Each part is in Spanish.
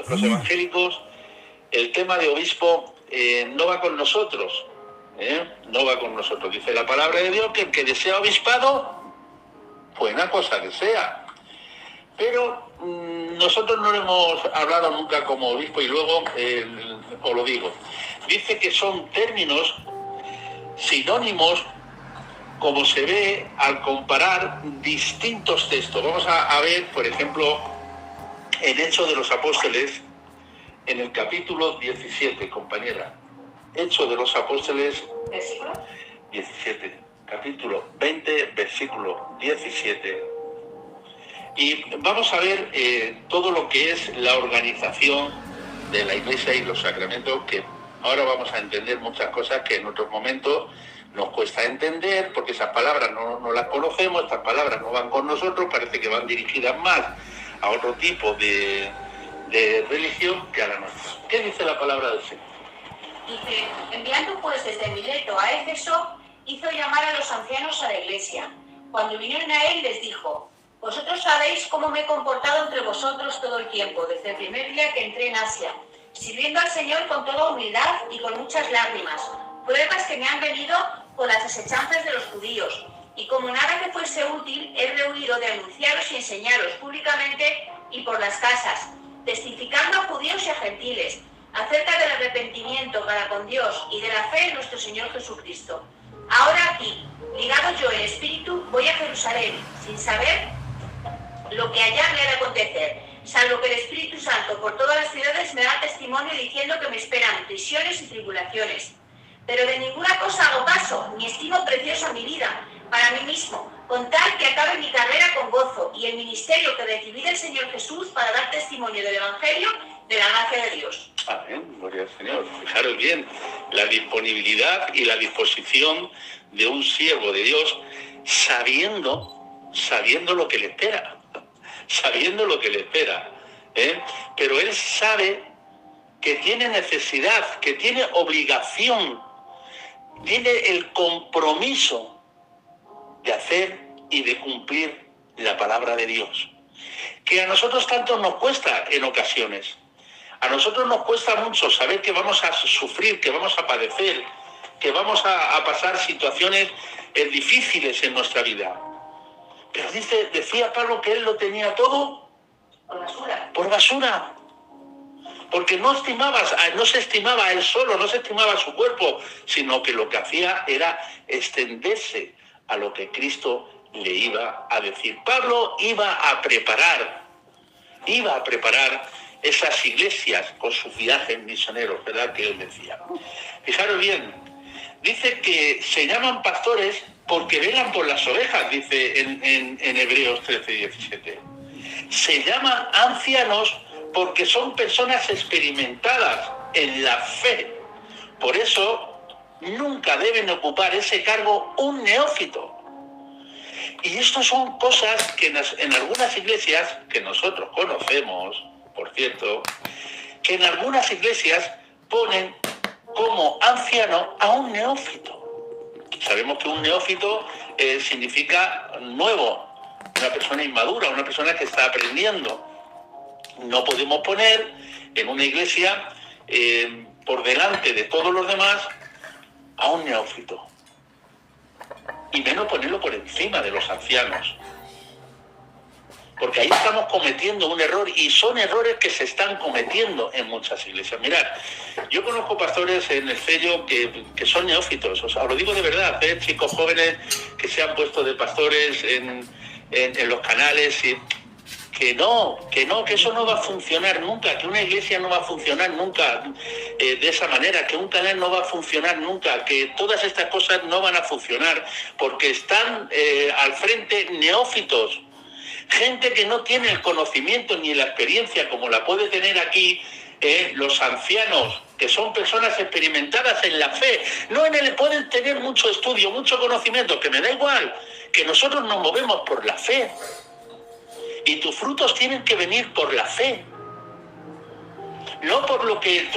los evangélicos, el tema de obispo no va con nosotros, no va con nosotros. Dice la palabra de Dios que el que desea obispado, buena cosa que sea. Pero nosotros no hemos hablado nunca como obispo, y luego os lo digo. Dice que son términos sinónimos, como se ve al comparar distintos textos. Vamos a ver, por ejemplo, en Hechos de los Apóstoles, en el capítulo 17, compañera. Hechos de los Apóstoles, ¿versículo? 17, capítulo 20, versículo 17. Y vamos a ver todo lo que es la organización de la Iglesia y los sacramentos, que ahora vamos a entender muchas cosas que en otros momentos nos cuesta entender, porque esas palabras no las conocemos, estas palabras no van con nosotros, parece que van dirigidas más a otro tipo de religión que a la nuestra. ¿Qué dice la palabra del Señor? Dice, enviando pues desde Mileto a Éfeso, hizo llamar a los ancianos a la iglesia. Cuando vinieron a él les dijo, vosotros sabéis cómo me he comportado entre vosotros todo el tiempo, desde el primer día que entré en Asia, sirviendo al Señor con toda humildad y con muchas lágrimas, pruebas que me han venido por las asechanzas de los judíos, y como nada que fuese útil, he rehuido de anunciaros y enseñaros públicamente y por las casas, testificando a judíos y a gentiles, acerca del arrepentimiento para con Dios y de la fe en nuestro Señor Jesucristo. Ahora aquí, ligado yo en espíritu, voy a Jerusalén, sin saber lo que allá me ha de acontecer, salvo que el Espíritu Santo por todas las ciudades me da testimonio diciendo que me esperan prisiones y tribulaciones. Pero de ninguna cosa hago caso, ni estimo preciosa mi vida, para mí mismo, con tal que acabe mi carrera con gozo y el ministerio que recibí del Señor Jesús para dar testimonio del Evangelio de la gracia de Dios. Amén, gloria al Señor. Fijaros bien, la disponibilidad y la disposición de un siervo de Dios, sabiendo lo que le espera, sabiendo lo que le espera, pero él sabe que tiene necesidad, que tiene obligación, tiene el compromiso de hacer y de cumplir la palabra de Dios, que a nosotros tanto nos cuesta en ocasiones. A nosotros nos cuesta mucho saber que vamos a sufrir, que vamos a padecer, que vamos a pasar situaciones difíciles en nuestra vida. Pero decía Pablo que él lo tenía todo por basura. Porque no se estimaba a él solo, no se estimaba a su cuerpo, sino que lo que hacía era extenderse a lo que Cristo le iba a decir. Pablo iba a preparar esas iglesias con sus viajes misioneros, ¿verdad? Que él decía. Fijaros bien, dice que se llaman pastores porque velan por las ovejas, dice en Hebreos 13:17. Se llaman ancianos porque son personas experimentadas en la fe. Por eso nunca deben ocupar ese cargo un neófito. Y esto son cosas que en algunas iglesias, que nosotros conocemos, por cierto, que en algunas iglesias ponen como anciano a un neófito. Sabemos que un neófito significa nuevo, una persona inmadura, una persona que está aprendiendo. No podemos poner en una iglesia por delante de todos los demás a un neófito. Y menos ponerlo por encima de los ancianos. Porque ahí estamos cometiendo un error, y son errores que se están cometiendo en muchas iglesias. Mirad, yo conozco pastores en el sello que son neófitos, os lo digo de verdad, chicos jóvenes que se han puesto de pastores en los canales, y que eso no va a funcionar nunca, que una iglesia no va a funcionar nunca de esa manera, que un canal no va a funcionar nunca, que todas estas cosas no van a funcionar, porque están al frente neófitos, gente que no tiene el conocimiento ni la experiencia como la puede tener aquí los ancianos, que son personas experimentadas en la fe. Pueden tener mucho estudio, mucho conocimiento, que me da igual, que nosotros nos movemos por la fe. Y tus frutos tienen que venir por la fe. No por lo que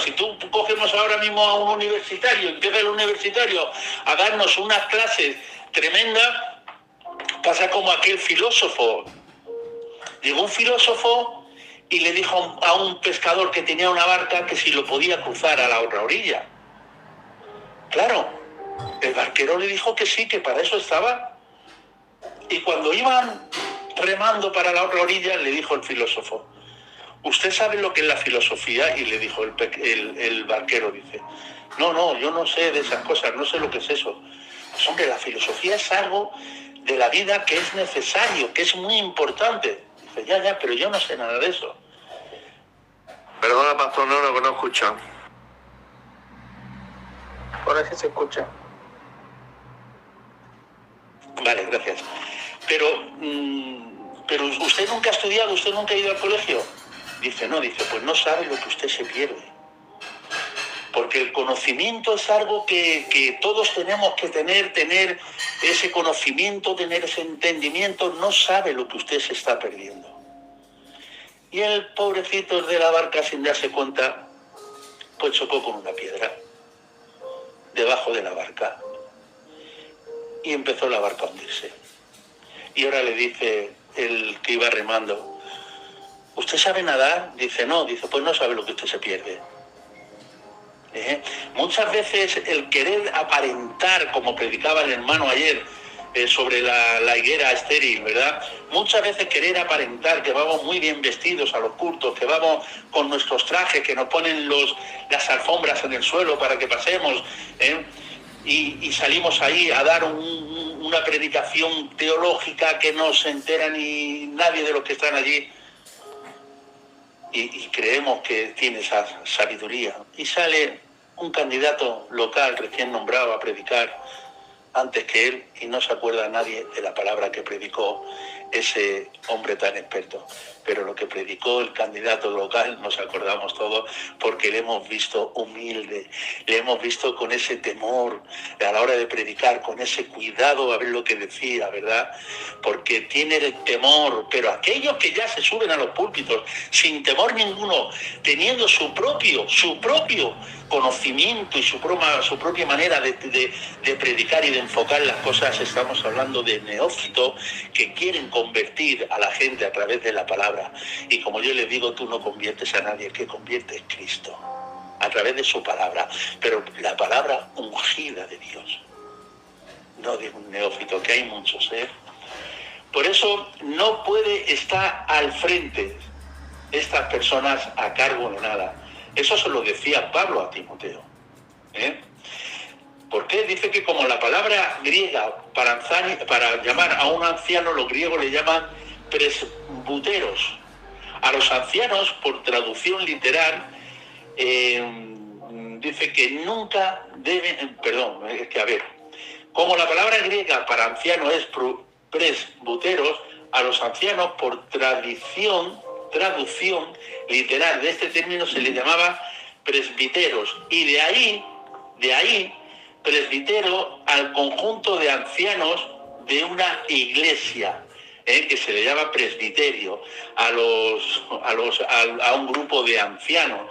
si tú cogemos ahora mismo a un universitario, empieza el universitario a darnos unas clases tremendas, pasa como aquel filósofo. Llegó un filósofo y le dijo a un pescador que tenía una barca que si lo podía cruzar a la otra orilla. Claro, el barquero le dijo que sí, que para eso estaba. Y cuando iban remando para la otra orilla, le dijo el filósofo: ¿usted sabe lo que es la filosofía? Y le dijo el barquero, dice: no, yo no sé de esas cosas, no sé lo que es eso. Pues hombre, la filosofía es algo de la vida que es necesario, que es muy importante. Dice: ya, pero yo no sé nada de eso. Perdona, pastor, no escucha. Ahora sí se escucha. Vale, gracias. Pero usted nunca ha estudiado, usted nunca ha ido al colegio. Dice: no, pues no sabe lo que usted se pierde. Porque el conocimiento es algo que todos tenemos que tener ese conocimiento, tener ese entendimiento. No sabe lo que usted se está perdiendo. Y el pobrecito de la barca, sin darse cuenta, pues chocó con una piedra debajo de la barca. Y empezó la barca a hundirse. Y ahora le dice el que iba remando: ¿usted sabe nadar? Dice: no. Dice: pues no sabe lo que usted se pierde. Muchas veces el querer aparentar, como predicaba el hermano ayer sobre la higuera estéril, ¿verdad? Muchas veces querer aparentar que vamos muy bien vestidos a los cultos, que vamos con nuestros trajes, que nos ponen las alfombras en el suelo para que pasemos, y salimos ahí a dar una predicación teológica que no se entera ni nadie de los que están allí. Y creemos que tiene esa sabiduría. Y sale un candidato local recién nombrado a predicar antes que él y no se acuerda nadie de la palabra que predicó ese hombre tan experto. Pero lo que predicó el candidato local nos acordamos todos, porque le hemos visto humilde, le hemos visto con ese temor a la hora de predicar, con ese cuidado a ver lo que decía, ¿verdad? Porque tiene el temor, pero aquellos que ya se suben a los púlpitos sin temor ninguno, teniendo su propio conocimiento y su propia manera de predicar y de enfocar las cosas, estamos hablando de neófitos que quieren convertir a la gente a través de la palabra. Y como yo les digo, tú no conviertes a nadie, el que convierte es Cristo, a través de su palabra, pero la palabra ungida de Dios, no de un neófito, que hay muchos, Por eso no puede estar al frente estas personas a cargo de nada. Eso se lo decía Pablo a Timoteo. ¿Por qué? Dice que como la palabra griega para llamar a un anciano, los griegos le llaman presbuteros. A los ancianos, por traducción literal, dice que nunca deben... como la palabra griega para anciano es presbuteros, a los ancianos, por traducción literal de este término, se les llamaba presbiteros. Y de ahí presbitero al conjunto de ancianos de una iglesia, que se le llama presbiterio, a un grupo de ancianos.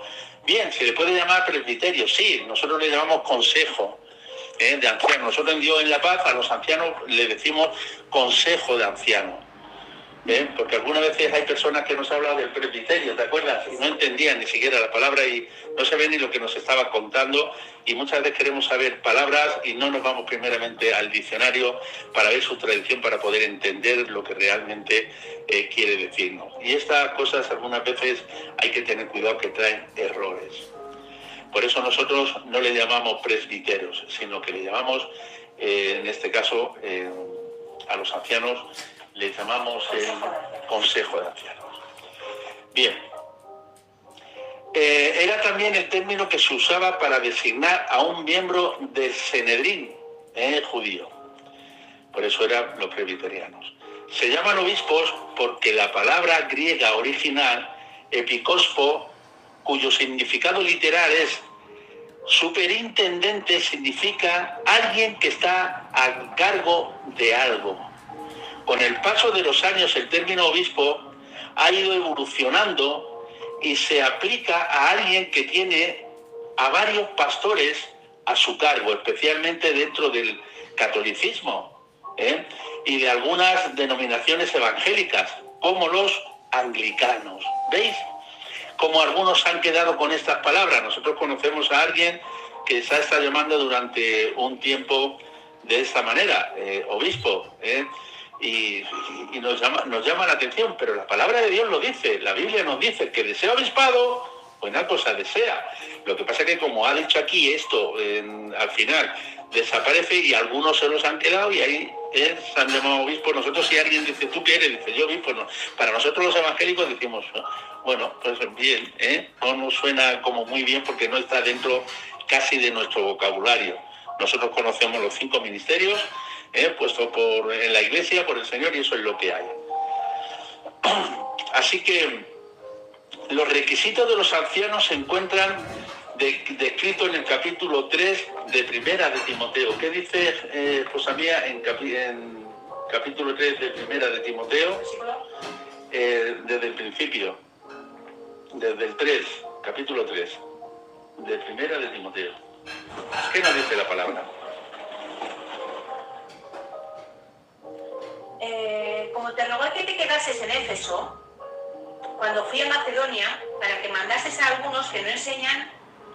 Bien, se le puede llamar presbiterio, sí, nosotros le llamamos consejo de ancianos. Nosotros en Dios en la Paz a los ancianos le decimos consejo de ancianos. Porque algunas veces hay personas que nos hablan del presbiterio, ¿te acuerdas? Y no entendían ni siquiera la palabra y no sabían ni lo que nos estaba contando, y muchas veces queremos saber palabras y no nos vamos primeramente al diccionario para ver su tradición, para poder entender lo que realmente quiere decirnos. Y estas cosas algunas veces hay que tener cuidado, que traen errores. Por eso nosotros no le llamamos presbiteros, sino que le llamamos, en este caso, a los ancianos, le llamamos el Consejo de Ancianos. Bien. Era también el término que se usaba para designar a un miembro del Sanedrín judío. Por eso eran los presbiterianos. Se llaman obispos porque la palabra griega original, episcopo, cuyo significado literal es superintendente, significa alguien que está a cargo de algo. Con el paso de los años, el término obispo ha ido evolucionando y se aplica a alguien que tiene a varios pastores a su cargo, especialmente dentro del catolicismo, y de algunas denominaciones evangélicas, como los anglicanos. ¿Veis? como algunos han quedado con estas palabras. Nosotros conocemos a alguien que se ha estado llamando durante un tiempo de esta manera, obispo, y nos llama la atención, pero la palabra de Dios lo dice, la Biblia nos dice que desea obispado, buena cosa desea. Lo que pasa es que, como ha dicho aquí, esto al final desaparece y algunos se los han quedado y ahí se han llamado obispo. Nosotros, si alguien dice, ¿tú qué eres? Dice, yo obispo. No. Para nosotros los evangélicos decimos, bueno, pues bien, no nos suena como muy bien porque no está dentro casi de nuestro vocabulario. Nosotros conocemos los 5 ministerios puestos en la Iglesia por el Señor, y eso es lo que hay. Así que los requisitos de los ancianos se encuentran descritos en el capítulo 3 de Primera de Timoteo. ¿Qué dice José Mía en capítulo 3 de Primera de Timoteo? Desde el principio, desde el 3, capítulo 3 de Primera de Timoteo. ¿Qué nos dice la palabra? Como te rogué que te quedases en Éfeso, cuando fui a Macedonia, para que mandases a algunos que no enseñan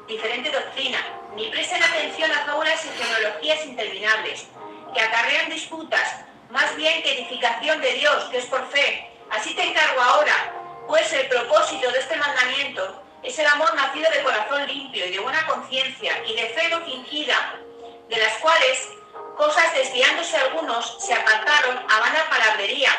diferente doctrina, ni presten atención a fábulas y genealogías interminables, que acarrean disputas, más bien que edificación de Dios, que es por fe. Así te encargo ahora, pues el propósito de este mandamiento es el amor nacido de corazón limpio y de buena conciencia y de fe no fingida, de las cuales cosas desviándose algunos se apartaron a vana palabrería,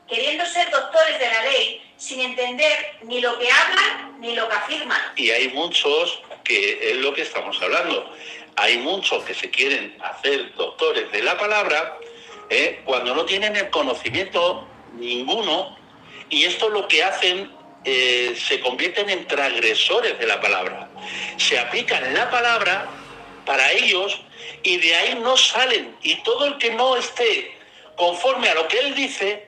queriendo ser doctores de la ley, sin entender ni lo que hablan ni lo que afirman. Y hay muchos, que es lo que estamos hablando, hay muchos que se quieren hacer doctores de la palabra cuando no tienen el conocimiento ninguno, y esto lo que hacen, se convierten en transgresores de la palabra. Se aplican la palabra para ellos y de ahí no salen, y todo el que no esté conforme a lo que él dice,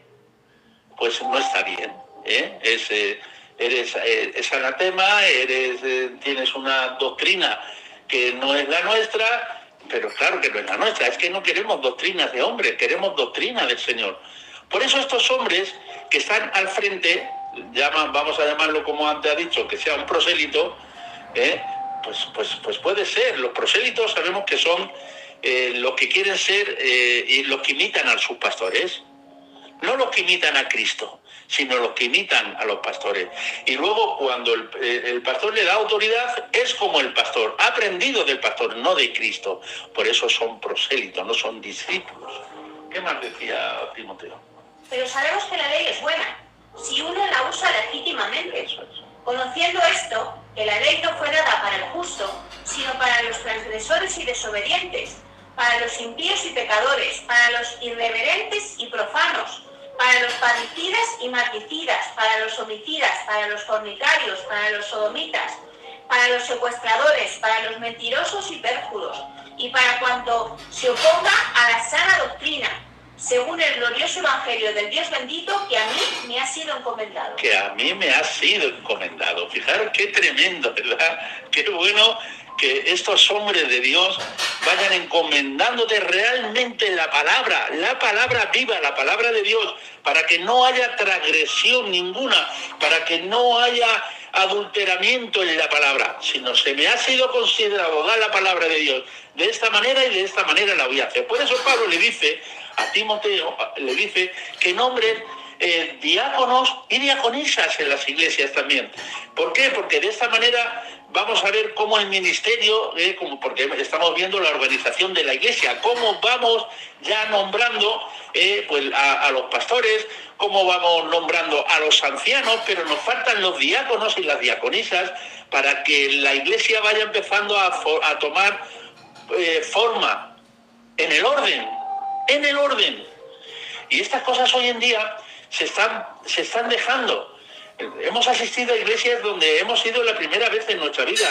pues no está bien. Eres anatema, tienes una doctrina que no es la nuestra, pero claro que no es la nuestra. Es que no queremos doctrinas de hombres, queremos doctrina del Señor. Por eso estos hombres que están al frente, vamos a llamarlo como antes ha dicho, que sea un prosélito, pues puede ser. Los prosélitos sabemos que son los que quieren ser y los que imitan a sus pastores. No los que imitan a Cristo, sino los que imitan a los pastores. Y luego, cuando el pastor le da autoridad, es como el pastor, ha aprendido del pastor, no de Cristo. Por eso son prosélitos, no son discípulos. ¿Qué más decía Timoteo? Pero sabemos que la ley es buena, si uno la usa legítimamente. Eso es. Conociendo esto, que la ley no fue dada para el justo, sino para los transgresores y desobedientes, para los impíos y pecadores, para los irreverentes y profanos, para los parricidas y matricidas, para los homicidas, para los fornicarios, para los sodomitas, para los secuestradores, para los mentirosos y pérjuros, y para cuanto se oponga a la sana doctrina, según el glorioso evangelio del Dios bendito que a mí me ha sido encomendado. Que a mí me ha sido encomendado. Fijaros qué tremendo, ¿verdad? Qué bueno que estos hombres de Dios vayan encomendándote realmente la palabra viva, la palabra de Dios, para que no haya transgresión ninguna, para que no haya adulteramiento en la palabra, sino se me ha sido considerado dar la palabra de Dios de esta manera y de esta manera la voy a hacer. Por eso Pablo le dice a Timoteo, le dice que nombren diáconos y diaconisas en las iglesias también. ¿Por qué? Porque de esta manera vamos a ver cómo el ministerio, porque estamos viendo la organización de la iglesia, cómo vamos ya nombrando pues a los pastores, cómo vamos nombrando a los ancianos, pero nos faltan los diáconos y las diaconisas para que la iglesia vaya empezando a tomar forma en el orden. Y estas cosas hoy en día se están dejando. Hemos asistido a iglesias donde hemos ido la primera vez en nuestra vida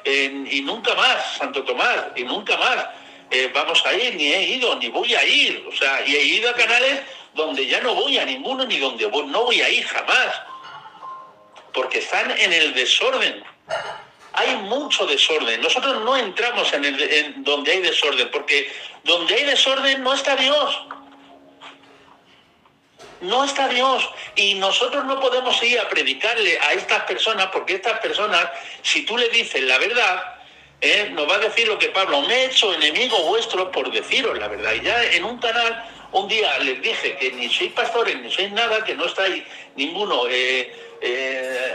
y nunca más, Santo Tomás, y nunca más vamos a ir, ni he ido, ni voy a ir. O sea, y he ido a canales donde ya no voy a ninguno, ni donde no voy a ir jamás, porque están en el desorden. Hay mucho desorden. Nosotros no entramos en donde hay desorden, porque donde hay desorden no está Dios. no está Dios. Y nosotros no podemos ir a predicarle a estas personas, porque estas personas, si tú le dices la verdad, nos va a decir lo que Pablo: me he hecho enemigo vuestro por deciros la verdad. Y ya en un canal un día les dije que ni sois pastores ni sois nada, que no estáis ninguno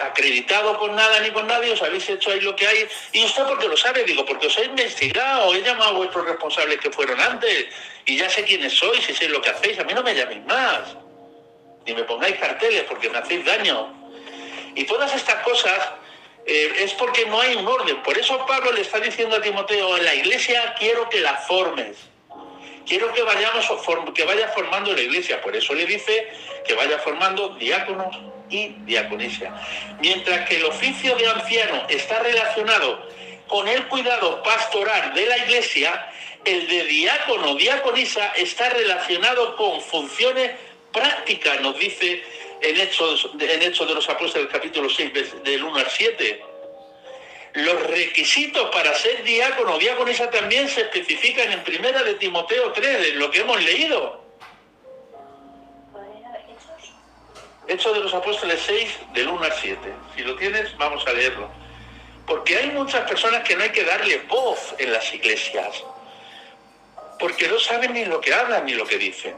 acreditado con nada ni con nadie, os habéis hecho ahí lo que hay. Y usted, porque lo sabe, digo, porque os he investigado, he llamado a vuestros responsables que fueron antes y ya sé quiénes sois y sé lo que hacéis. A mí no me llaméis más, ni me pongáis carteles, porque me hacéis daño. Y todas estas cosas es porque no hay un orden. Por eso Pablo le está diciendo a Timoteo: en la iglesia quiero que la formes, quiero que vaya formando la iglesia. Por eso le dice que vaya formando diáconos y diaconisa. Mientras que el oficio de anciano está relacionado con el cuidado pastoral de la iglesia, el de diácono o diaconisa está relacionado con funciones prácticas, nos dice en Hechos de los Apóstoles, capítulo 6, del 1 al 7. Los requisitos para ser diácono o diaconisa también se especifican en 1 de Timoteo 3, en lo que hemos leído. Hechos de los Apóstoles 6, del 1 al 7. Si lo tienes, vamos a leerlo. Porque hay muchas personas que no hay que darle voz en las iglesias, porque no saben ni lo que hablan ni lo que dicen.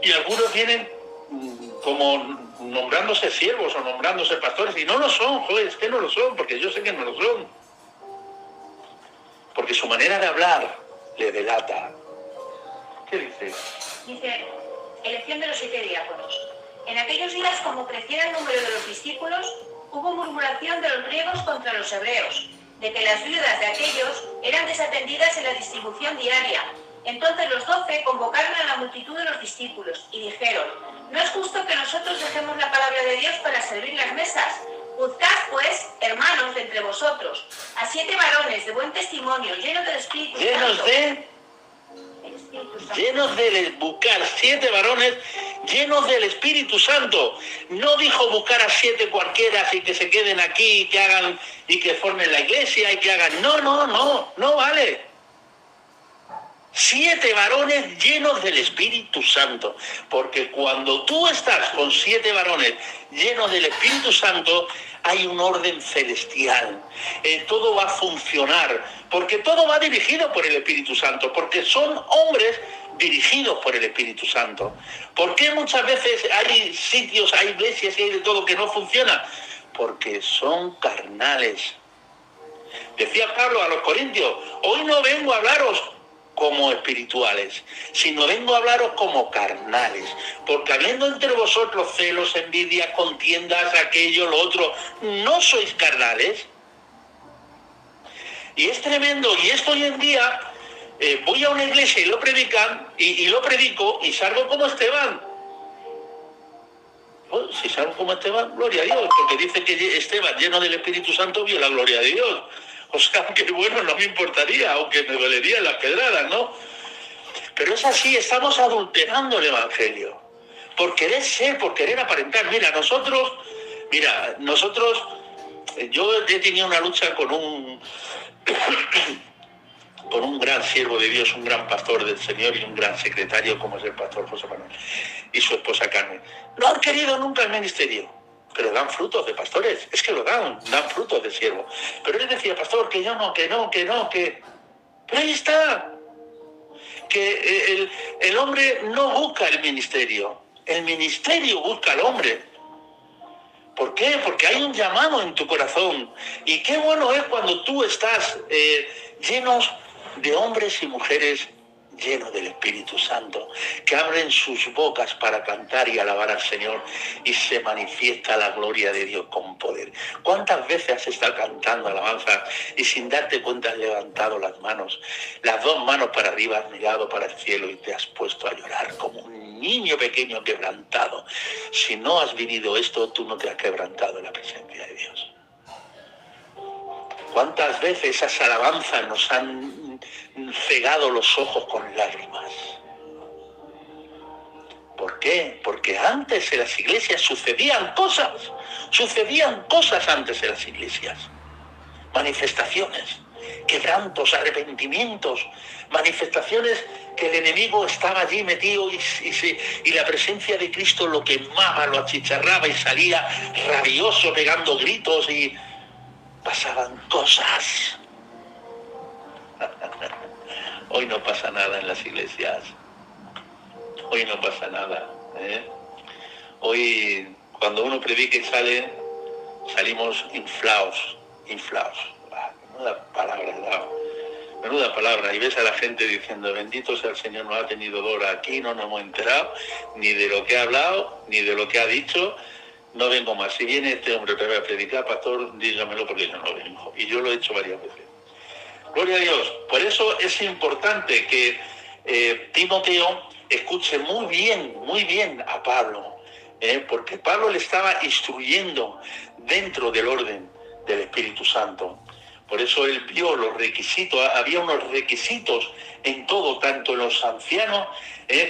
Y algunos vienen como nombrándose siervos o nombrándose pastores, y no lo son, joder, es que no lo son, porque yo sé que no lo son. Porque su manera de hablar le delata. ¿Qué dice? Dice: elección de los 7 diáconos. En aquellos días, como creciera el número de los discípulos, hubo murmuración de los griegos contra los hebreos, de que las viudas de aquellos eran desatendidas en la distribución diaria. Entonces los 12 convocaron a la multitud de los discípulos y dijeron: no es justo que nosotros dejemos la palabra de Dios para servir las mesas. Juzgad, pues, hermanos, de entre vosotros, a 7 varones de buen testimonio, llenos del Espíritu Santo. Llenos de buscar 7 varones llenos del Espíritu Santo. No dijo buscar a 7 cualquiera y que se queden aquí y que hagan y que formen la iglesia y que hagan. No vale. 7 varones llenos del Espíritu Santo, porque cuando tú estás con 7 varones llenos del Espíritu Santo, hay un orden celestial. Todo va a funcionar, porque todo va dirigido por el Espíritu Santo, porque son hombres dirigidos por el Espíritu Santo. ¿Por qué muchas veces hay sitios, hay iglesias y hay de todo que no funciona? Porque son carnales. Decía Pablo a los Corintios: hoy no vengo a hablaros como espirituales, sino vengo a hablaros como carnales, porque habiendo entre vosotros celos, envidia, contiendas, aquello, lo otro, ¿no sois carnales? Y es tremendo, y esto hoy en día, voy a una iglesia y lo predican, y lo predico, y salgo como Esteban. Bueno, si salgo como Esteban, gloria a Dios, porque dice que Esteban, lleno del Espíritu Santo, vio la gloria de Dios. O sea, que bueno, no me importaría, aunque me dolerían las pedradas, ¿no? Pero es así, estamos adulterando el Evangelio. Por querer ser, por querer aparentar. Nosotros, yo he tenido una lucha con un gran siervo de Dios, un gran pastor del Señor y un gran secretario como es el pastor José Manuel y su esposa Carmen. No han querido nunca el ministerio, pero dan frutos de pastores, es que lo dan frutos de siervo. Pero él decía: pastor, que yo no, que... Pero ahí está, que el hombre no busca el ministerio busca al hombre. ¿Por qué? Porque hay un llamado en tu corazón. Y qué bueno es cuando tú estás llenos de hombres y mujeres llenos del Espíritu Santo, que abren sus bocas para cantar y alabar al Señor, y se manifiesta la gloria de Dios con poder. ¿Cuántas veces has estado cantando alabanza y sin darte cuenta has levantado las manos, las 2 manos para arriba, has mirado para el cielo y te has puesto a llorar como un niño pequeño quebrantado? Si no has vivido esto, tú no te has quebrantado en la presencia de Dios. ¿Cuántas veces esas alabanzas nos han cegado los ojos con lágrimas? ¿Por qué? Porque antes en las iglesias sucedían cosas antes en las iglesias, manifestaciones. quebrantos, arrepentimientos, manifestaciones que el enemigo estaba allí metido y la presencia de Cristo lo quemaba, lo achicharraba y salía rabioso pegando gritos y pasaban cosas. Hoy no pasa nada en las iglesias. Hoy no pasa nada. Hoy, cuando uno predica y salimos inflados. Menuda palabra. Y ves a la gente diciendo, bendito sea el Señor, no ha tenido Dora aquí, no nos hemos enterado ni de lo que ha hablado, ni de lo que ha dicho. No vengo más. Si viene este hombre otra vez a predicar, pastor, dígamelo porque yo no vengo. Y yo lo he hecho varias veces. Gloria a Dios. Por eso es importante que Timoteo escuche muy bien a Pablo, porque Pablo le estaba instruyendo dentro del orden del Espíritu Santo. Por eso él vio los requisitos, había unos requisitos en todo, tanto en los ancianos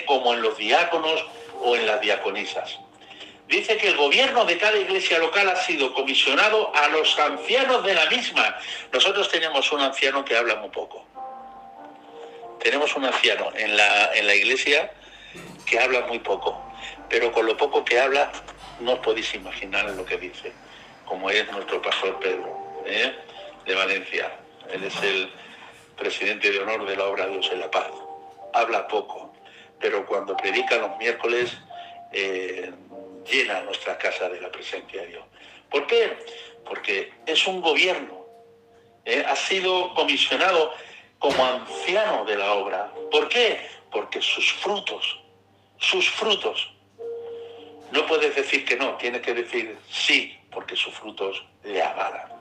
como en los diáconos o en las diaconisas. Dice que el gobierno de cada iglesia local ha sido comisionado a los ancianos de la misma. Nosotros tenemos un anciano que habla muy poco. Tenemos un anciano en la iglesia que habla muy poco, pero con lo poco que habla no os podéis imaginar lo que dice, como es nuestro pastor Pedro, de Valencia. Él es el presidente de honor de la obra Dios en la Paz. Habla poco, pero cuando predica los miércoles llena nuestra casa de la presencia de Dios. ¿Por qué? Porque es un gobierno. Ha sido comisionado como anciano de la obra. ¿Por qué? Porque sus frutos. No puedes decir que no, tienes que decir sí, porque sus frutos le avalan.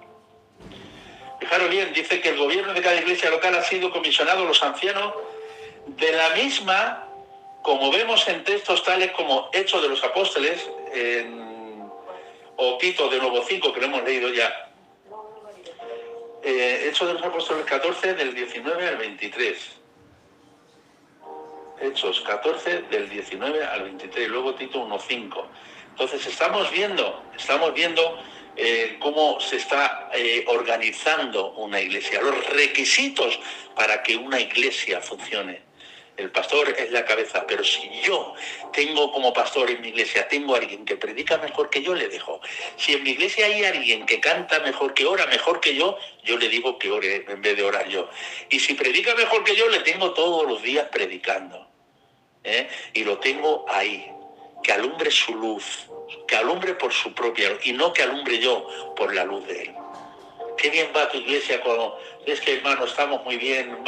Fijaros bien, dice que el gobierno de cada iglesia local ha sido comisionado a los ancianos de la misma, como vemos en textos tales como Hechos de los Apóstoles, o Tito de Nuevo 5, que lo hemos leído ya. Hechos de los Apóstoles 14, del 19 al 23. Hechos 14, del 19 al 23, luego Tito 1.5. Entonces estamos viendo cómo se está organizando una iglesia, los requisitos para que una iglesia funcione. El pastor es la cabeza, pero si yo tengo como pastor en mi iglesia, tengo a alguien que predica mejor que yo, le dejo. Si en mi iglesia hay alguien que canta mejor, que ora mejor que yo le digo que ore en vez de orar yo. Y si predica mejor que yo, le tengo todos los días predicando. Y lo tengo ahí, que alumbre su luz, que alumbre por su propia luz, y no que alumbre yo por la luz de él. Qué bien va tu iglesia cuando es que hermano estamos muy bien,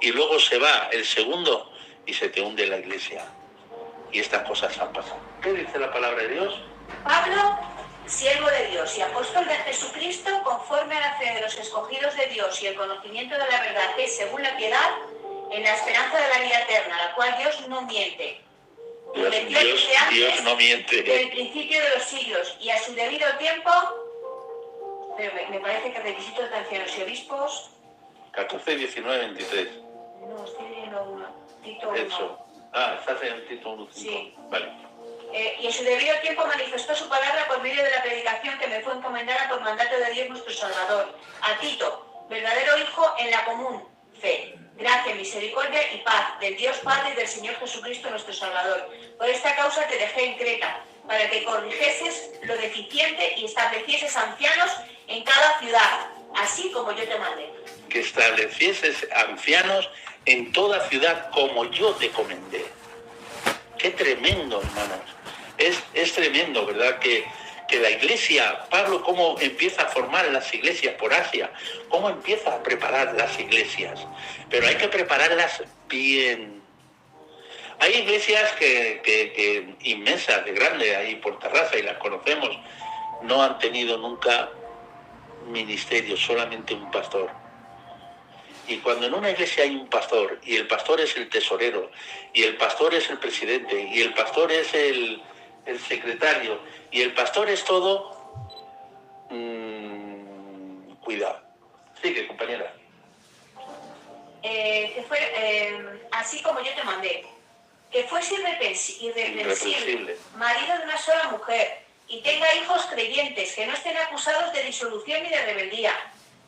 y luego se va el segundo y se te hunde la iglesia. Y estas cosas han pasado. ¿Qué dice la palabra de Dios? Pablo, siervo de Dios y apóstol de Jesucristo, conforme a la fe de los escogidos de Dios y el conocimiento de la verdad que es según la piedad, en la esperanza de la vida eterna, la cual Dios no miente. Dios no miente. Del principio de los siglos y a su debido tiempo. Pero me parece que requisitos de ancianos y obispos. 14, 19, 23. No, estoy leyendo uno. Tito 1. Eso. Estás en Tito 1, 5. Sí. Vale. Y en su debido tiempo manifestó su palabra por medio de la predicación que me fue encomendada por mandato de Dios nuestro Salvador. A Tito, verdadero hijo en la común fe. Gracia, misericordia y paz del Dios Padre y del Señor Jesucristo nuestro Salvador. Por esta causa te dejé en Creta, para que corrigeses lo deficiente y establecieses ancianos en cada ciudad, así como yo te mandé. Que establecieses ancianos en toda ciudad como yo te comendé. Qué tremendo, hermanos. Es tremendo, ¿verdad? Que la iglesia, Pablo, cómo empieza a formar las iglesias por Asia, cómo empieza a preparar las iglesias. Pero hay que prepararlas bien. Hay iglesias que inmensas, de grandes, ahí por Terraza, y las conocemos, no han tenido nunca ministerio, solamente un pastor. Y cuando en una iglesia hay un pastor, y el pastor es el tesorero, y el pastor es el presidente, y el pastor es el secretario, y el pastor es todo, cuidado. Sigue, compañera. Que fue así como yo te mandé, que fuese irreprensible, marido de una sola mujer, y tenga hijos creyentes, que no estén acusados de disolución ni de rebeldía,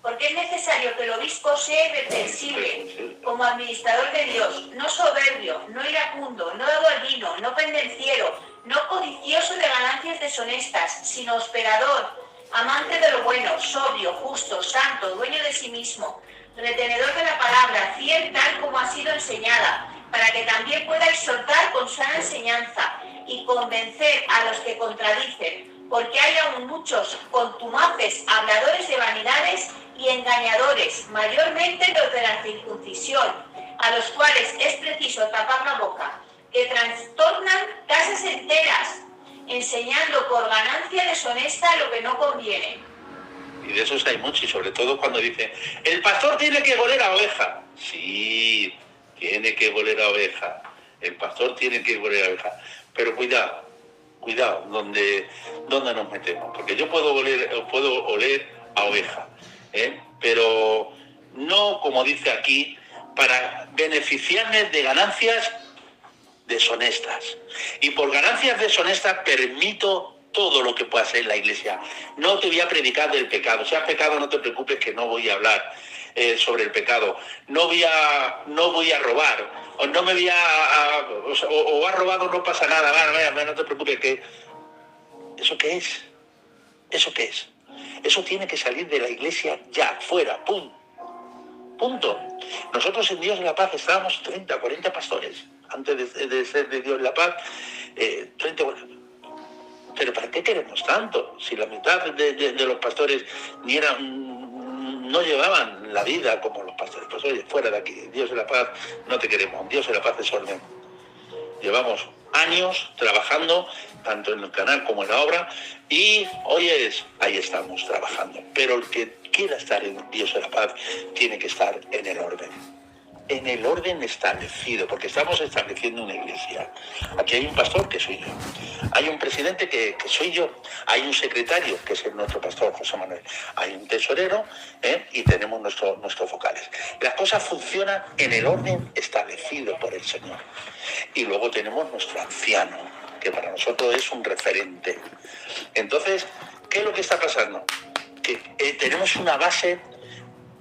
porque es necesario que el obispo sea irreprensible como administrador de Dios, no soberbio, no iracundo, no dado al vino, no pendenciero, no codicioso de ganancias deshonestas, sino hospedador, amante de lo bueno, sobrio, justo, santo, dueño de sí mismo, retenedor de la palabra, fiel tal como ha sido enseñada, para que también pueda exhortar con sana enseñanza y convencer a los que contradicen, porque hay aún muchos contumaces, habladores de vanidades y engañadores, mayormente los de la circuncisión, a los cuales es preciso tapar la boca, que trastornan casas enteras, enseñando por ganancia deshonesta lo que no conviene. Y de esos hay muchos, y sobre todo cuando dicen, el pastor tiene que oler a oveja. Sí, tiene que oler a oveja. El pastor tiene que oler a oveja. Pero cuidado, donde nos metemos. Porque yo puedo oler a oveja, pero no, como dice aquí, para beneficiarme de ganancias deshonestas. Y por ganancias deshonestas permito todo lo que pueda hacer en la iglesia. No te voy a predicar del pecado. Si has pecado, no te preocupes, que no voy a hablar sobre el pecado. No voy a robar. O no me voy o has robado, no pasa nada. Vale, no te preocupes, que ¿eso qué es? ¿Eso qué es? Eso tiene que salir de la iglesia ya, fuera, punto. Nosotros en Dios de la Paz estábamos 30, 40 pastores. Antes de ser de Dios la Paz, 30, 40. Pero ¿para qué queremos tanto? Si la mitad de los pastores no llevaban la vida como los pastores. Pues oye, fuera de aquí, Dios de la Paz, no te queremos. Dios de la Paz es orden. Llevamos años trabajando, tanto en el canal como en la obra, y ahí estamos trabajando. Pero el que quiera estar en Dios de la Paz tiene que estar en el orden. En el orden establecido, porque estamos estableciendo una iglesia. Aquí hay un pastor, que soy yo. Hay un presidente, que soy yo. Hay un secretario, que es nuestro pastor, José Manuel. Hay un tesorero, y tenemos nuestros vocales. Las cosas funcionan en el orden establecido por el Señor. Y luego tenemos nuestro anciano, que para nosotros es un referente. Entonces, ¿qué es lo que está pasando? Que tenemos una base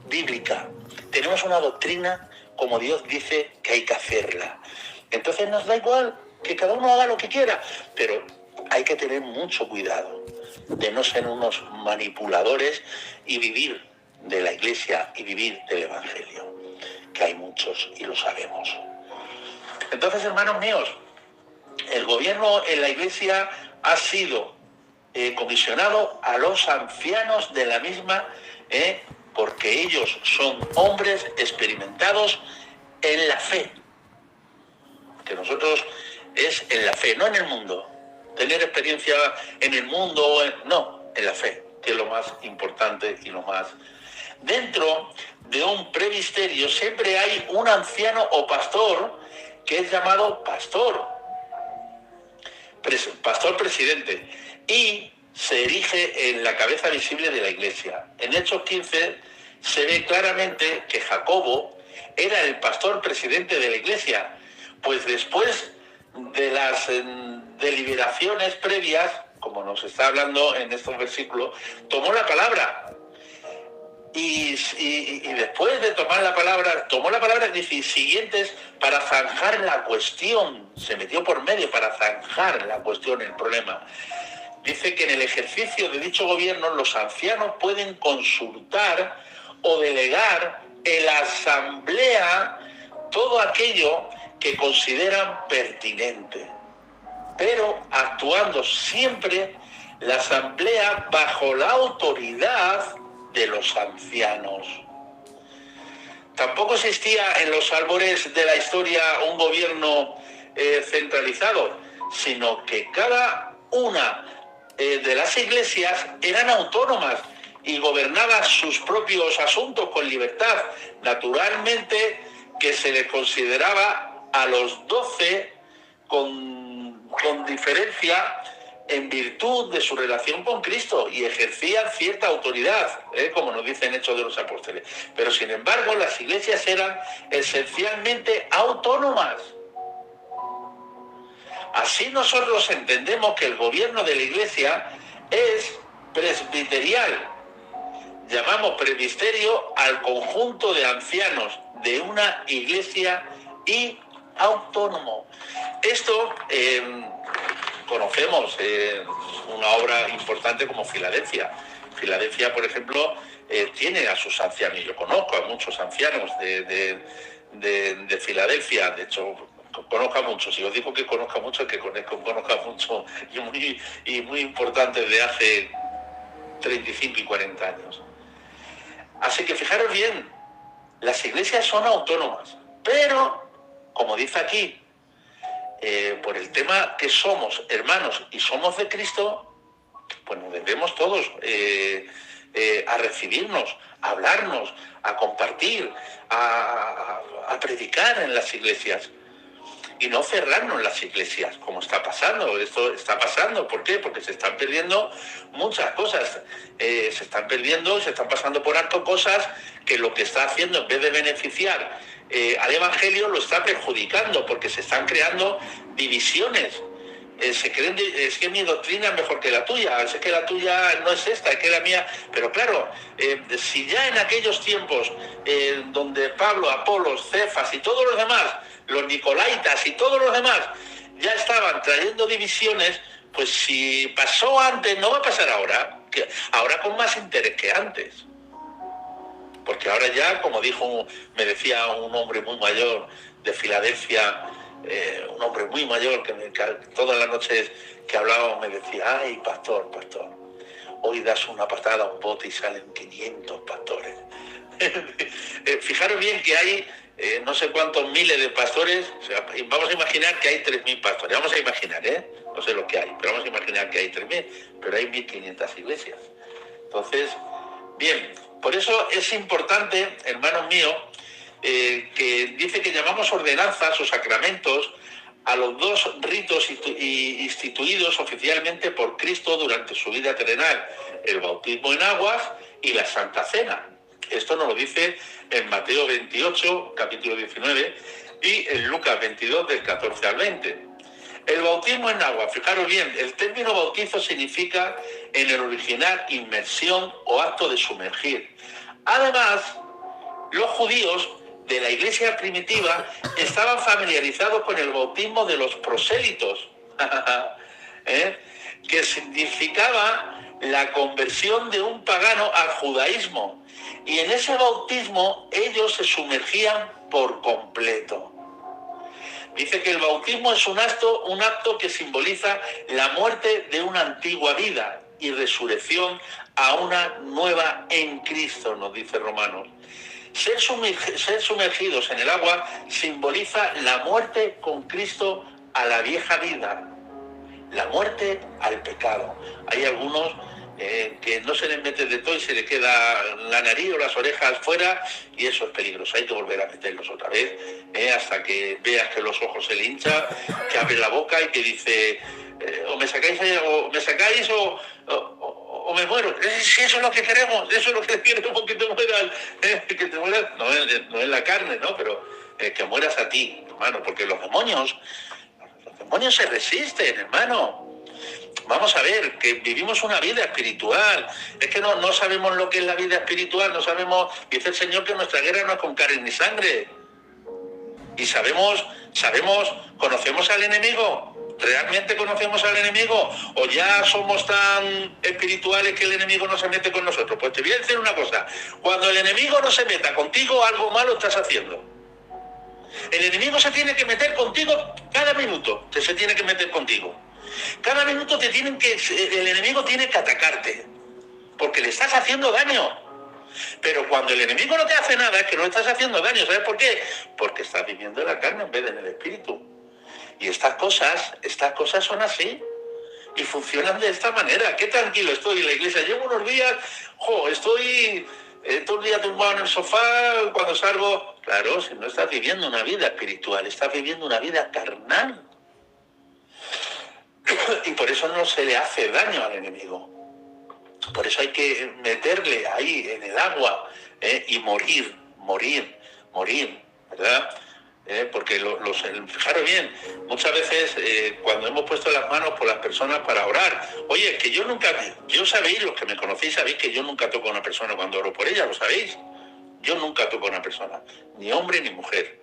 bíblica, tenemos una doctrina como Dios dice que hay que hacerla. Entonces nos da igual que cada uno haga lo que quiera, pero hay que tener mucho cuidado de no ser unos manipuladores y vivir de la iglesia y vivir del evangelio, que hay muchos y lo sabemos. Entonces, hermanos míos, el gobierno en la iglesia ha sido comisionado a los ancianos de la misma, porque ellos son hombres experimentados en la fe. Que nosotros es en la fe, no en el mundo. Tener experiencia en el mundo, no, en la fe, que es lo más importante y lo más. Dentro de un presbiterio siempre hay un anciano o pastor que es llamado pastor presidente, y se erige en la cabeza visible de la iglesia. En Hechos 15 se ve claramente que Jacobo era el pastor presidente de la iglesia, pues después de las deliberaciones previas, como nos está hablando en estos versículos, tomó la palabra. Y después de tomar la palabra, tomó la palabra siguientes para zanjar la cuestión. Se metió por medio para zanjar la cuestión, el problema. Dice que en el ejercicio de dicho gobierno los ancianos pueden consultar o delegar en la asamblea todo aquello que consideran pertinente, pero actuando siempre la asamblea bajo la autoridad de los ancianos. Tampoco existía en los albores de la historia un gobierno centralizado, sino que cada una de las iglesias eran autónomas y gobernaban sus propios asuntos con libertad. Naturalmente que se les consideraba a los 12 con diferencia en virtud de su relación con Cristo, y ejercían cierta autoridad, como nos dice en Hechos de los Apóstoles. Pero sin embargo las iglesias eran esencialmente autónomas. Así nosotros entendemos que el gobierno de la iglesia es presbiterial, llamamos presbiterio al conjunto de ancianos de una iglesia y autónomo. Esto conocemos una obra importante como Filadelfia. Filadelfia, por ejemplo, tiene a sus ancianos. Yo conozco a muchos ancianos de Filadelfia. De hecho, conozco a muchos. Si os digo que conozco a muchos, que conozco a muchos y muy importantes de hace 35 y 40 años. Así que fijaros bien, las iglesias son autónomas, pero, como dice aquí, por el tema que somos hermanos y somos de Cristo, pues nos debemos todos a recibirnos, a hablarnos, a compartir, a predicar en las iglesias. Y no cerrarnos en las iglesias, como está pasando. Esto está pasando. ¿Por qué? Porque se están perdiendo muchas cosas. Se están perdiendo y se están pasando por alto cosas que lo que está haciendo, en vez de beneficiar al Evangelio, lo está perjudicando, porque se están creando divisiones. Se creen, es que mi doctrina es mejor que la tuya, es que la tuya no es esta, es que la mía. Pero claro, si ya en aquellos tiempos donde Pablo, Apolos, Cefas y todos los demás, los nicolaitas y todos los demás, ya estaban trayendo divisiones, pues si pasó antes, no va a pasar ahora, ahora con más interés que antes. Porque ahora ya, como me decía un hombre muy mayor de Filadelfia, un hombre muy mayor que todas las noches que hablábamos me decía: ay, pastor, hoy das una patada a un bote y salen 500 pastores. Fijaros bien que hay no sé cuántos miles de pastores. O sea, vamos a imaginar que hay 3.000 pastores. Vamos a imaginar, no sé lo que hay, pero vamos a imaginar que hay 3.000, pero hay 1.500 iglesias. Entonces, bien, por eso es importante, hermanos míos, que dice que llamamos ordenanzas o sacramentos a los dos ritos instituidos oficialmente por Cristo durante su vida terrenal: el bautismo en aguas y la Santa Cena. Esto nos lo dice en Mateo 28, capítulo 19, y en Lucas 22, del 14 al 20. El bautismo en agua, fijaros bien, el término bautizo significa en el original inmersión o acto de sumergir. Además, los judíos de la iglesia primitiva estaban familiarizados con el bautismo de los prosélitos, que significaba la conversión de un pagano al judaísmo. Y en ese bautismo ellos se sumergían por completo. Dice que el bautismo es un acto que simboliza la muerte de una antigua vida y resurrección a una nueva en Cristo, nos dice Romanos. Ser sumergidos en el agua simboliza la muerte con Cristo a la vieja vida, la muerte al pecado. Hay algunos que no se les mete de todo y se les queda la nariz o las orejas fuera, y eso es peligroso. Hay que volver a meterlos otra vez, hasta que veas que los ojos se le hinchan, que abre la boca y que dice o me sacáis o me muero. Si eso es lo que queremos, eso es lo que queremos, que te mueras, que te mueras, no en la carne, ¿no? Pero que mueras a ti, hermano, porque los demonios se resisten, hermano. Vamos a ver, que vivimos una vida espiritual. Es que no sabemos lo que es la vida espiritual, no sabemos. Dice el Señor que nuestra guerra no es con carne ni sangre. Y sabemos, conocemos al enemigo. ¿Realmente conocemos al enemigo? ¿O ya somos tan espirituales que el enemigo no se mete con nosotros? Pues te voy a decir una cosa: cuando el enemigo no se meta contigo, algo malo estás haciendo. El enemigo se tiene que meter contigo cada minuto, se tiene que meter contigo. Cada minuto el enemigo tiene que atacarte, porque le estás haciendo daño. Pero cuando el enemigo no te hace nada, es que no estás haciendo daño. ¿Sabes por qué? Porque estás viviendo en la carne en vez de en el espíritu. Y estas cosas son así y funcionan de esta manera. Qué tranquilo estoy en la iglesia. Llevo unos días, estoy todo el día tumbado en el sofá. Cuando salgo, claro, si no estás viviendo una vida espiritual, estás viviendo una vida carnal. Y por eso no se le hace daño al enemigo. Por eso hay que meterle ahí en el agua y morir, ¿verdad? Porque fijaros bien, muchas veces cuando hemos puesto las manos por las personas para orar, oye, que yo sabéis, los que me conocéis sabéis que yo nunca toco a una persona cuando oro por ella, ¿lo sabéis? Yo nunca toco a una persona, ni hombre ni mujer.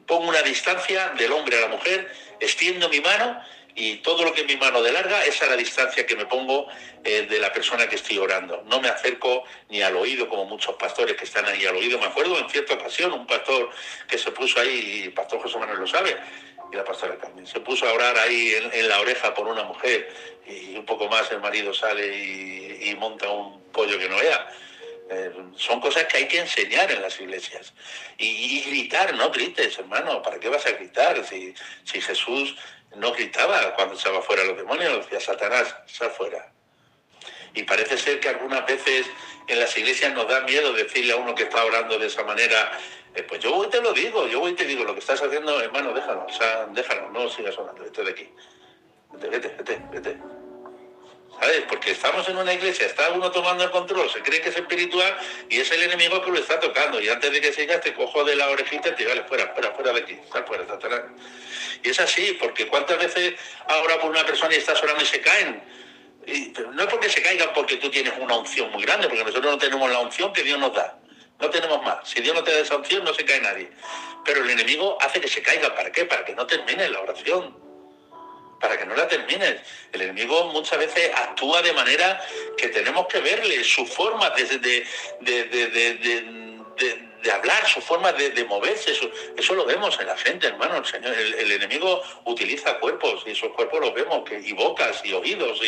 Pongo una distancia del hombre a la mujer, extiendo mi mano y todo lo que mi mano de larga es a la distancia que me pongo de la persona que estoy orando. No me acerco ni al oído como muchos pastores que están ahí al oído. Me acuerdo en cierta ocasión un pastor que se puso ahí, y el pastor José Manuel lo sabe, y la pastora Carmen, se puso a orar ahí en la oreja por una mujer y un poco más el marido sale y monta un pollo que no vea. Son cosas que hay que enseñar en las iglesias. Y gritar, no grites, hermano, ¿para qué vas a gritar? Si Jesús no gritaba cuando echaba fuera a los demonios, decía Satanás, sal fuera. Y parece ser que algunas veces en las iglesias nos da miedo decirle a uno que está orando de esa manera, pues yo voy y te lo digo, lo que estás haciendo, hermano, déjalo, o sea, déjalo, no sigas orando, vete de aquí. Vete. ¿Sabes? Porque estamos en una iglesia, está uno tomando el control, se cree que es espiritual y es el enemigo que lo está tocando. Y antes de que sigas te cojo de la orejita y te digo, fuera de aquí, sal fuera, Satanás. Y es así, porque cuántas veces ahora por una persona y estás orando y se caen. Pero no es porque se caigan porque tú tienes una unción muy grande, porque nosotros no tenemos la unción que Dios nos da. No tenemos más. Si Dios no te da esa unción, no se cae nadie. Pero el enemigo hace que se caiga. ¿Para qué? Para que no termine la oración. Para que no la termines. El enemigo muchas veces actúa de manera que tenemos que verle su forma de hablar, su forma de moverse. Eso lo vemos en la gente, hermano. El enemigo utiliza cuerpos y esos cuerpos los vemos, y bocas y oídos,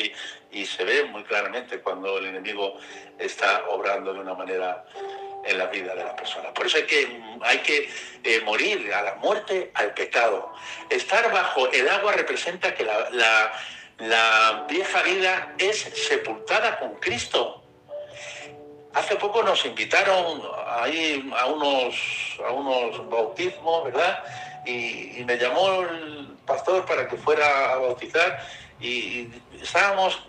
y se ve muy claramente cuando el enemigo está obrando de una manera en la vida de la persona. Por eso hay que morir a la muerte, al pecado. Estar bajo el agua representa que la vieja vida es sepultada con Cristo. Hace poco nos invitaron ahí a unos bautismos, ¿verdad? Y me llamó el pastor para que fuera a bautizar y estábamos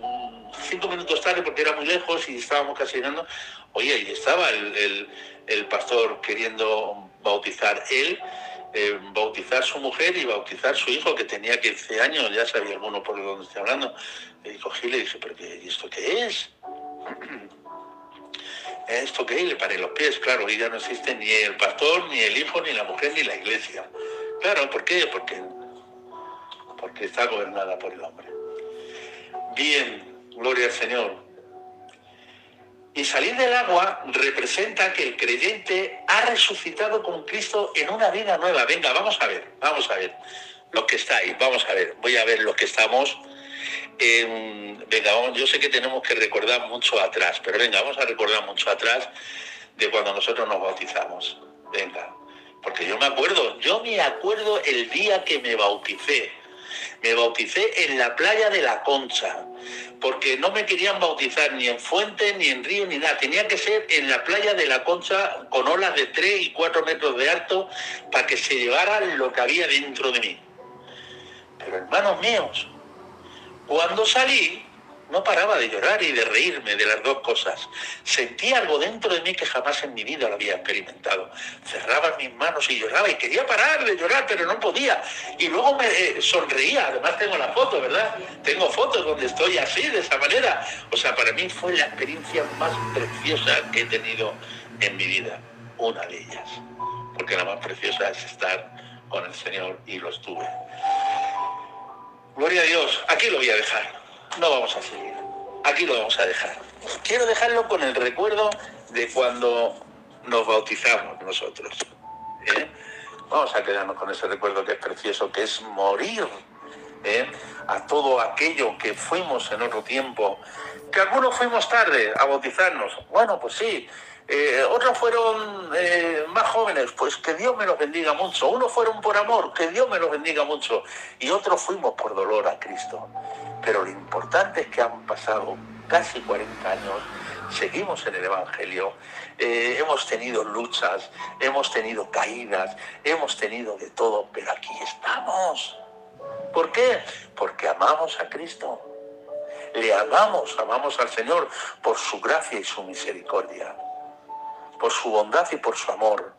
5 minutos tarde porque era muy lejos y estábamos casi llegando. Oye, y estaba el pastor queriendo bautizar él, bautizar su mujer y bautizar su hijo, que tenía 15 años, ya sabía alguno por dónde estoy hablando. Y cogí y le dije, ¿pero qué, esto qué es? ¿Esto qué? Y le paré los pies, claro, y ya no existe ni el pastor, ni el hijo, ni la mujer, ni la iglesia. Claro, ¿por qué? Porque está gobernada por el hombre. Bien, gloria al Señor. Y salir del agua representa que el creyente ha resucitado con Cristo en una vida nueva. Venga, vamos a ver. Los que estáis, vamos a ver. Voy a ver los que estamos. Venga, yo sé que tenemos que recordar mucho atrás, pero venga, vamos a recordar mucho atrás de cuando nosotros nos bautizamos. Venga, porque yo me acuerdo el día que me bauticé. Me bauticé en la playa de La Concha, porque no me querían bautizar ni en fuente, ni en río, ni nada. Tenía que ser en la playa de La Concha con olas de 3 y 4 metros de alto para que se llevara lo que había dentro de mí. Pero hermanos míos, cuando salí, no paraba de llorar y de reírme de las dos cosas. Sentí algo dentro de mí que jamás en mi vida lo había experimentado. Cerraba mis manos y lloraba y quería parar de llorar, pero no podía. Y luego me sonreía. Además tengo la foto, ¿verdad? Tengo fotos donde estoy así, de esa manera. O sea, para mí fue la experiencia más preciosa que he tenido en mi vida. Una de ellas. Porque la más preciosa es estar con el Señor y lo estuve. Gloria a Dios. Aquí lo voy a dejar. No vamos a seguir. Aquí lo vamos a dejar. Quiero dejarlo con el recuerdo de cuando nos bautizamos nosotros. Vamos a quedarnos con ese recuerdo que es precioso, que es morir a todo aquello que fuimos en otro tiempo. Que algunos fuimos tarde a bautizarnos. Bueno, pues sí. Otros fueron más jóvenes, pues que Dios me los bendiga mucho. Unos fueron por amor, que Dios me los bendiga mucho. Y otros fuimos por dolor a Cristo. Pero lo importante es que han pasado casi 40 años, seguimos en el Evangelio, hemos tenido luchas, hemos tenido caídas, hemos tenido de todo, pero aquí estamos. ¿Por qué? Porque amamos a Cristo. Le amamos al Señor por su gracia y su misericordia, por su bondad y por su amor.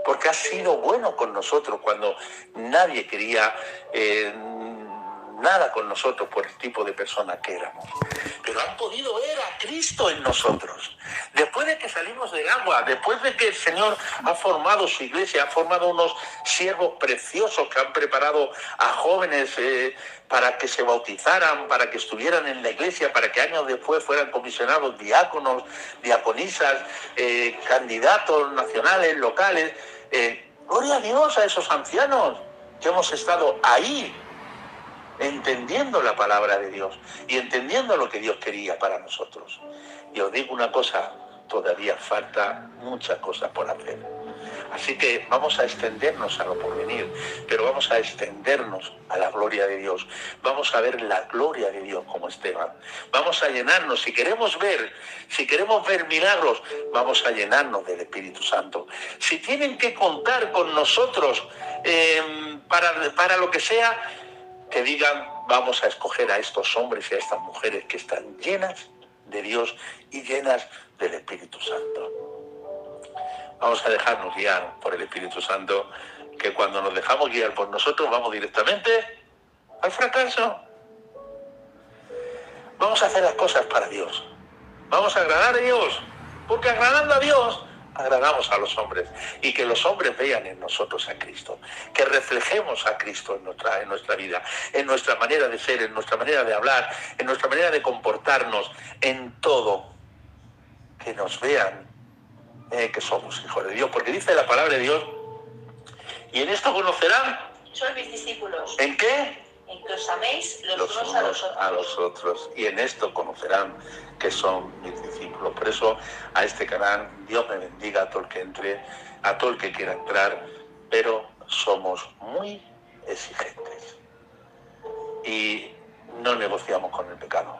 porque has sido bueno con nosotros cuando nadie quería nada con nosotros por el tipo de persona que éramos. Pero han podido ver a Cristo en nosotros. Después de que salimos del agua, después de que el Señor ha formado su iglesia, ha formado unos siervos preciosos que han preparado a jóvenes para que se bautizaran, para que estuvieran en la iglesia, para que años después fueran comisionados diáconos, diaconisas, candidatos nacionales, locales. Gloria a Dios a esos ancianos que hemos estado ahí, entendiendo la palabra de Dios y entendiendo lo que Dios quería para nosotros. Y os digo una cosa, todavía falta muchas cosas por hacer. Así que vamos a extendernos a lo porvenir, pero vamos a extendernos a la gloria de Dios. Vamos a ver la gloria de Dios como Esteban. Vamos a llenarnos, si queremos ver milagros, vamos a llenarnos del Espíritu Santo. Si tienen que contar con nosotros para lo que sea, que digan, vamos a escoger a estos hombres y a estas mujeres que están llenas de Dios y llenas del Espíritu Santo. Vamos a dejarnos guiar por el Espíritu Santo, que cuando nos dejamos guiar por nosotros vamos directamente al fracaso. Vamos a hacer las cosas para Dios. Vamos a agradar a Dios, porque agradando a Dios agradamos a los hombres, y que los hombres vean en nosotros a Cristo, que reflejemos a Cristo en nuestra vida, en nuestra manera de ser, en nuestra manera de hablar, en nuestra manera de comportarnos, en todo, que nos vean que somos hijos de Dios, porque dice la palabra de Dios, y en esto conocerán. Son mis discípulos. ¿En qué? En que os améis los unos a los otros. Y en esto conocerán que son mis discípulos. Por eso a este canal Dios me bendiga a todo el que entre, a todo el que quiera entrar, pero somos muy exigentes. Y no negociamos con el pecado.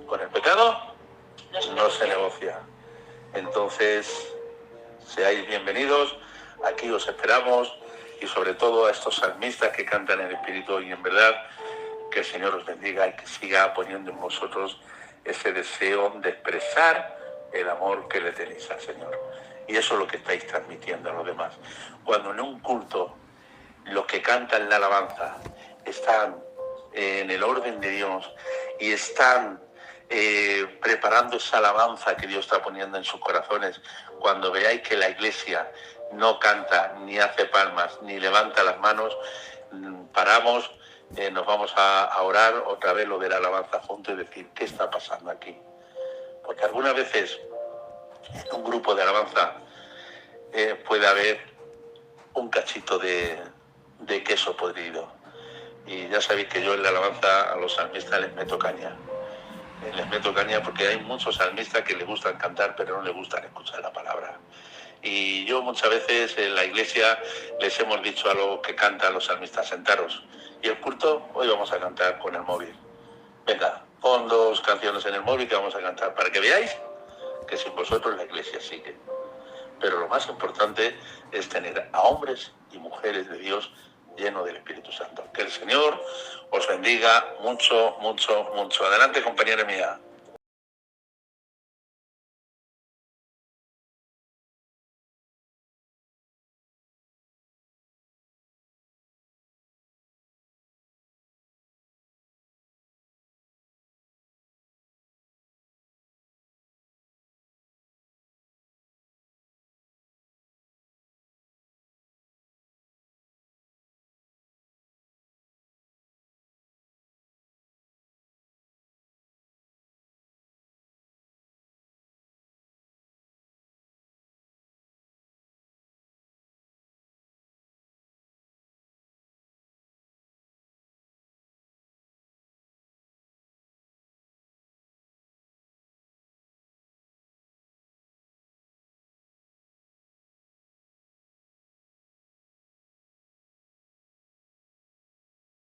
Con el pecado no se negocia. Entonces, seáis bienvenidos, aquí os esperamos, y sobre todo a estos salmistas que cantan en espíritu, y en verdad que el Señor os bendiga y que siga poniendo en vosotros ese deseo de expresar el amor que le tenéis al Señor. Y eso es lo que estáis transmitiendo a los demás. Cuando en un culto los que cantan la alabanza están en el orden de Dios y están preparando esa alabanza que Dios está poniendo en sus corazones, cuando veáis que la iglesia no canta, ni hace palmas, ni levanta las manos, paramos, nos vamos a orar otra vez lo de la alabanza juntos y decir, ¿qué está pasando aquí? Porque algunas veces en un grupo de alabanza puede haber un cachito de queso podrido. Y ya sabéis que yo en la alabanza a los salmistas les meto caña. Porque hay muchos salmistas que les gustan cantar, pero no les gustan escuchar la palabra. Y yo muchas veces en la iglesia les hemos dicho a los que cantan los salmistas, sentaros. Y el culto, hoy vamos a cantar con el móvil. Venga, pon 2 canciones en el móvil que vamos a cantar, para que veáis que sin vosotros la iglesia sigue. Pero lo más importante es tener a hombres y mujeres de Dios llenos del Espíritu Santo. Que el Señor os bendiga mucho, mucho, mucho. Adelante, compañera mía.